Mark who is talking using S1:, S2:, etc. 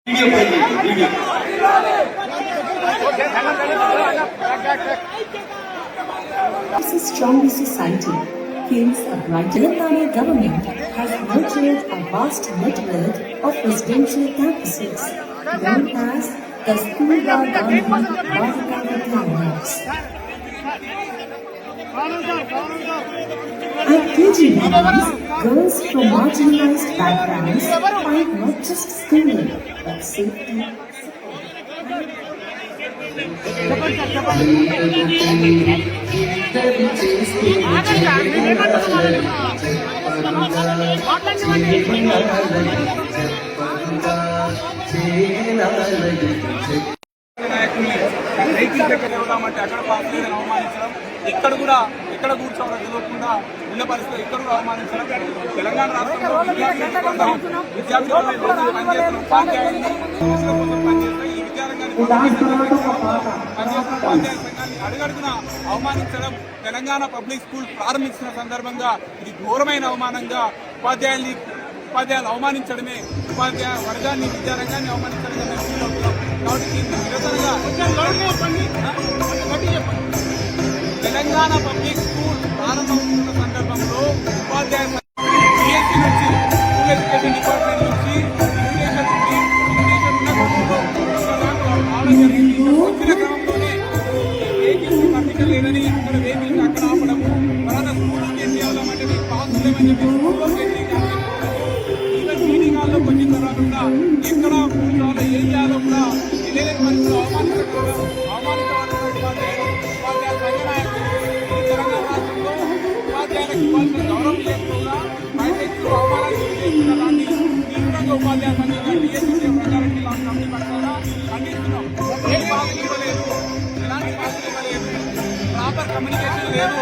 S1: As a stronger society feels a bright Telangana government has nurtured a vast network of residential campuses known as the Kasturba Gandhi Balika Vidyalaya. At KGBs, girls from marginalized backgrounds find not just schooling but safety.
S2: ఇక్కడ కూడా ఎక్కడ కూర్చోవడం తెలియకుండా ఉన్న పరిస్థితులు ఇక్కడ కూడా అవమానించడం తెలంగాణ రాష్ట్రంలో విద్యార్థులు అడుగడుగున అవమానించడం తెలంగాణ పబ్లిక్ స్కూల్ ప్రారంభించిన సందర్భంగా ఇది ఘోరమైన అవమానంగా ఉపాధ్యాయులు అవమానించడమే ఉపాధ్యాయ వర్గాన్ని విద్యారంగాన్ని అవమానించడమే మేము ఫీల్ అవుతున్నాం. కాబట్టి దీన్ని నిరసనగా తెలంగాణ పబ్లిక్ స్కూల్ ప్రారంభమవుతున్న సందర్భంలో ఉపాధ్యాయ బిఎస్సీ నుంచి స్కూల్ ఎడ్యుకేషన్ డిపార్ట్మెంట్ నుంచి వచ్చిన క్రమంలోనే వేకెన్సీ పర్మిషన్ లేదని ఇక్కడ వేకెన్సీ అక్కడ ఆపడము తర్వాత స్కూల్ డెవలప్ అంటే మీకు పాస్ లేవని చెప్పి ఈవెన్ మీటింగ్ హాల్లోకి వచ్చిన తర్వాత కూడా ఎక్కడ కూర్చోవాలో ఏం చేయాలో కూడా తెలియని పరిస్థితులు ఉపాధ్యాయుల సంఘనాయకులు ఈ తెలంగాణ రాష్ట్రంలో ఉపాధ్యాయులకు ఇవ్వాల్సిన గౌరవం లేకుండా బయటకు అవమానాలు చేస్తున్న దాన్ని తీవ్రంగా ఉపాధ్యాయ సంఘంగా టీఎస్సీ ప్రజారెడ్డి లాంటి కమిటీ పట్టారా ఖండిస్తున్నాం. ఏ పాసులు ఇవ్వలేదు, ఎలాంటి పాసులు ఇవ్వలేదు, ప్రాపర్ కమ్యూనికేషన్ లేదు.